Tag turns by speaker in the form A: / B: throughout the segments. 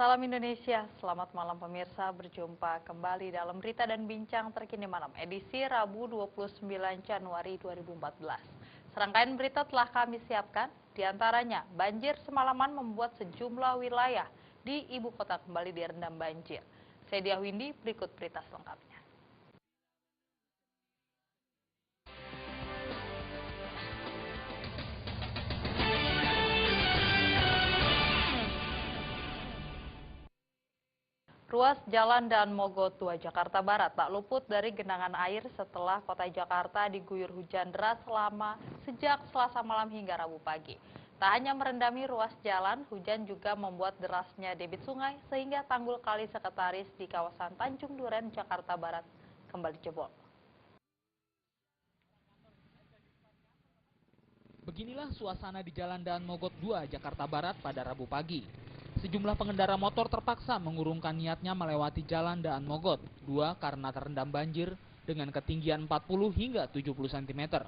A: Salam Indonesia, selamat malam pemirsa, berjumpa kembali dalam berita dan bincang terkini malam edisi Rabu 29 Januari 2014. Serangkaian berita telah kami siapkan, diantaranya banjir semalaman membuat sejumlah wilayah di ibu kota kembali direndam banjir. Saya Dia Windy, berikut berita selengkapnya. Ruas Jalan dan Mogot 2 Jakarta Barat tak luput dari genangan air setelah kota Jakarta diguyur hujan deras sejak Selasa malam hingga Rabu pagi. Tak hanya merendami ruas jalan, hujan juga membuat derasnya debit sungai sehingga tanggul kali sekretaris di kawasan Tanjung Duren, Jakarta Barat kembali jebol.
B: Beginilah suasana di Jalan dan Mogot 2 Jakarta Barat pada Rabu pagi. Sejumlah pengendara motor terpaksa mengurungkan niatnya melewati Jalan Daan Mogot 2 karena terendam banjir dengan ketinggian 40 hingga 70 cm.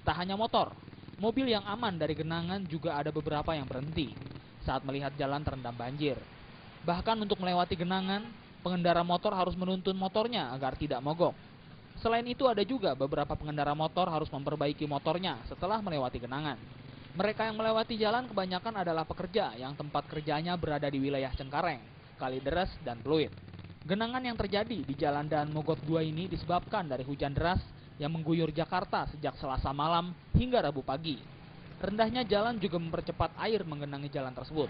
B: Tak hanya motor, mobil yang aman dari genangan juga ada beberapa yang berhenti saat melihat jalan terendam banjir. Bahkan untuk melewati genangan, pengendara motor harus menuntun motornya agar tidak mogok. Selain itu ada juga beberapa pengendara motor harus memperbaiki motornya setelah melewati genangan. Mereka yang melewati jalan kebanyakan adalah pekerja yang tempat kerjanya berada di wilayah Cengkareng, Kalideres, dan Pluit. Genangan yang terjadi di Jalan Daan Mogot 2 ini disebabkan dari hujan deras yang mengguyur Jakarta sejak Selasa malam hingga Rabu pagi. Rendahnya jalan juga mempercepat air menggenangi jalan tersebut.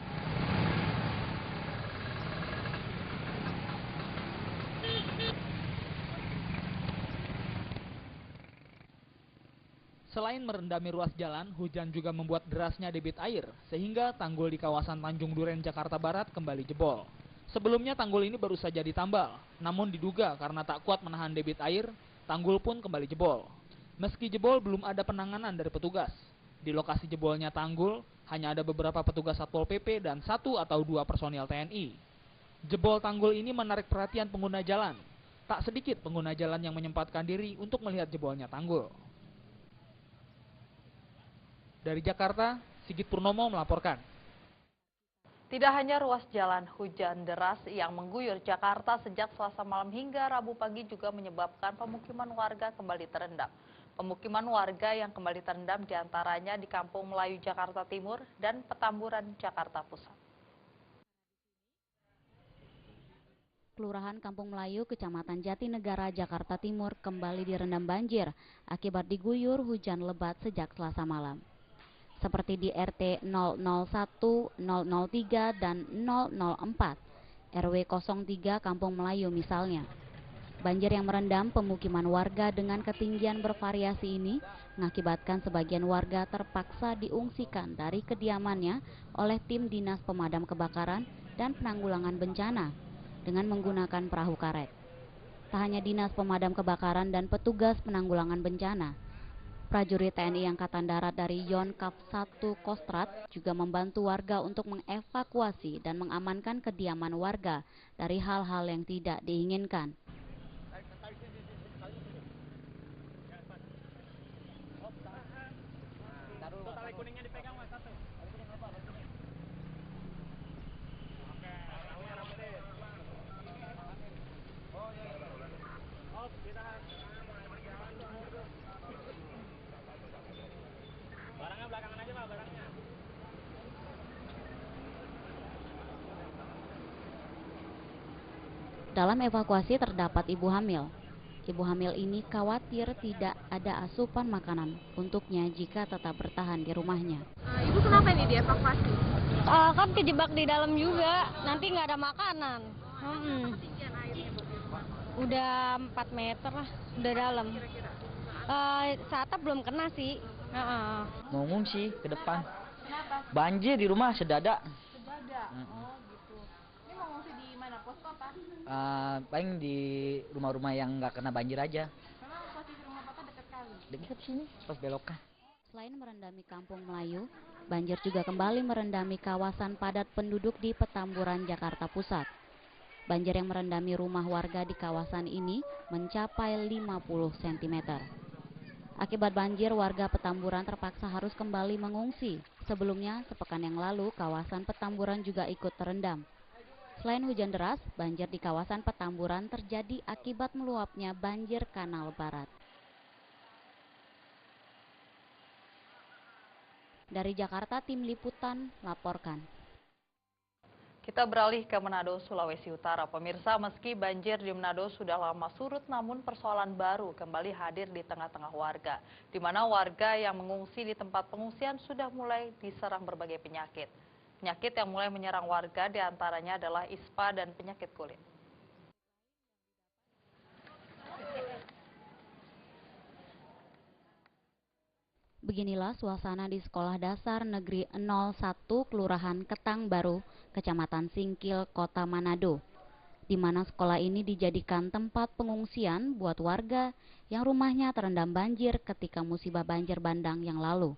B: Selain merendami ruas jalan, hujan juga membuat derasnya debit air, sehingga tanggul di kawasan Tanjung Duren, Jakarta Barat kembali jebol. Sebelumnya tanggul ini baru saja ditambal, namun diduga karena tak kuat menahan debit air, tanggul pun kembali jebol. Meski jebol, belum ada penanganan dari petugas. Di lokasi jebolnya tanggul, hanya ada beberapa petugas Satpol PP dan 1 atau 2 personil TNI. Jebol tanggul ini menarik perhatian pengguna jalan. Tak sedikit pengguna jalan yang menyempatkan diri untuk melihat jebolnya tanggul. Dari Jakarta, Sigit Purnomo melaporkan.
A: Tidak hanya ruas jalan, hujan deras yang mengguyur Jakarta sejak Selasa malam hingga Rabu pagi juga menyebabkan pemukiman warga kembali terendam. Pemukiman warga yang kembali terendam diantaranya di Kampung Melayu, Jakarta Timur, dan Petamburan, Jakarta Pusat.
C: Kelurahan Kampung Melayu, Kecamatan Jatinegara, Jakarta Timur kembali direndam banjir akibat diguyur hujan lebat sejak Selasa malam. Seperti di RT 001, 003, dan 004, RW 03 Kampung Melayu misalnya. Banjir yang merendam pemukiman warga dengan ketinggian bervariasi ini mengakibatkan sebagian warga terpaksa diungsikan dari kediamannya oleh tim Dinas Pemadam Kebakaran dan Penanggulangan Bencana dengan menggunakan perahu karet. Tak hanya Dinas Pemadam Kebakaran dan petugas penanggulangan bencana, prajurit TNI Angkatan Darat dari Yonkap 1 Kostrat juga membantu warga untuk mengevakuasi dan mengamankan kediaman warga dari hal-hal yang tidak diinginkan. Dalam evakuasi terdapat ibu hamil. Ibu hamil ini khawatir tidak ada asupan makanan untuknya jika tetap bertahan di rumahnya.
D: Ibu kenapa ini dievakuasi?
E: Kan kejebak di dalam juga, nanti nggak ada makanan.
D: Ketinggian airnya
E: Udah 4 meter lah, udah dalam. Saat belum kena sih.
F: Mau ngungsi ke depan.
D: Kenapa?
F: Banjir di rumah sedadak.
D: Sedadak. Oh gitu. Ini mau ngungsi di mana? Posko apa?
F: Paling di rumah-rumah yang nggak kena banjir aja.
D: Memang posisi rumah Bapak dekat kali.
F: Dekat sini, pas belokan.
C: Selain merendami Kampung Melayu, banjir juga kembali merendami kawasan padat penduduk di Petamburan, Jakarta Pusat. Banjir yang merendami rumah warga di kawasan ini mencapai 50 cm. Akibat banjir, warga Petamburan terpaksa harus kembali mengungsi. Sebelumnya, sepekan yang lalu, kawasan Petamburan juga ikut terendam. Selain hujan deras, banjir di kawasan Petamburan terjadi akibat meluapnya banjir Kanal Barat. Dari Jakarta, Tim Liputan melaporkan.
A: Kita beralih ke Manado, Sulawesi Utara. Pemirsa, meski banjir di Manado sudah lama surut, namun persoalan baru kembali hadir di tengah-tengah warga, di mana warga yang mengungsi di tempat pengungsian sudah mulai diserang berbagai penyakit. Penyakit yang mulai menyerang warga diantaranya adalah ispa dan penyakit kulit.
C: Beginilah suasana di Sekolah Dasar Negeri 01 Kelurahan Ketang Baru, Kecamatan Singkil, Kota Manado, di mana sekolah ini dijadikan tempat pengungsian buat warga yang rumahnya terendam banjir ketika musibah banjir bandang yang lalu.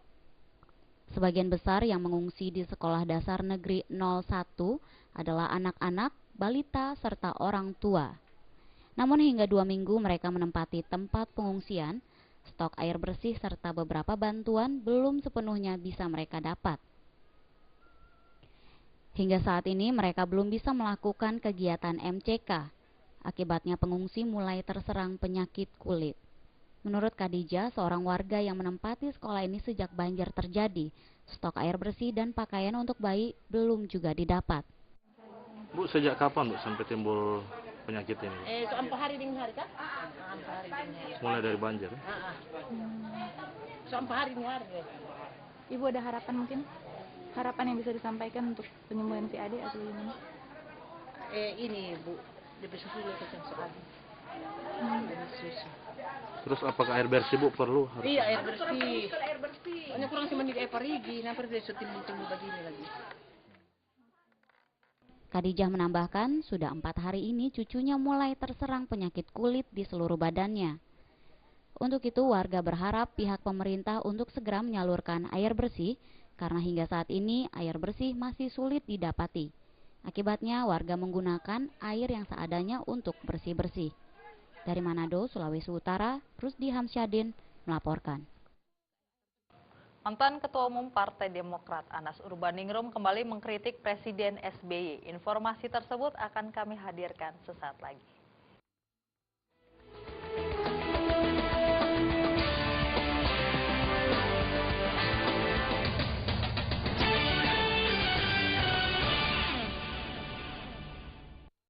C: Sebagian besar yang mengungsi di Sekolah Dasar Negeri 01 adalah anak-anak, balita, serta orang tua. Namun hingga 2 minggu mereka menempati tempat pengungsian, stok air bersih serta beberapa bantuan belum sepenuhnya bisa mereka dapat. Hingga saat ini mereka belum bisa melakukan kegiatan MCK. Akibatnya pengungsi mulai terserang penyakit kulit. Menurut Khadijah, seorang warga yang menempati sekolah ini sejak banjir terjadi, stok air bersih dan pakaian untuk bayi belum juga didapat.
G: Bu, sejak kapan Bu sampai timbul penyakit ini?
H: Sampai hari ini hari kan?
G: Mulai dari banjir?
H: Sampai hari ini hari.
D: Ibu ada harapan mungkin? Harapan yang bisa disampaikan untuk penyembuhan si adik atau gimana?
H: Ini Bu, lebih susu lebih soal. Susu.
G: Terus apakah air bersih Bu perlu?
H: Iya, air bersih. Hanya kurang cuma di air parigi, nanti dia timbul begini lagi.
C: Khadijah menambahkan, sudah 4 hari ini cucunya mulai terserang penyakit kulit di seluruh badannya. Untuk itu warga berharap pihak pemerintah untuk segera menyalurkan air bersih, karena hingga saat ini air bersih masih sulit didapati. Akibatnya warga menggunakan air yang seadanya untuk bersih-bersih. Dari Manado, Sulawesi Utara, Rusdi Hamsyadin melaporkan.
A: Mantan Ketua Umum Partai Demokrat Anas Urbaningrum kembali mengkritik Presiden SBY. Informasi tersebut akan kami hadirkan sesaat lagi.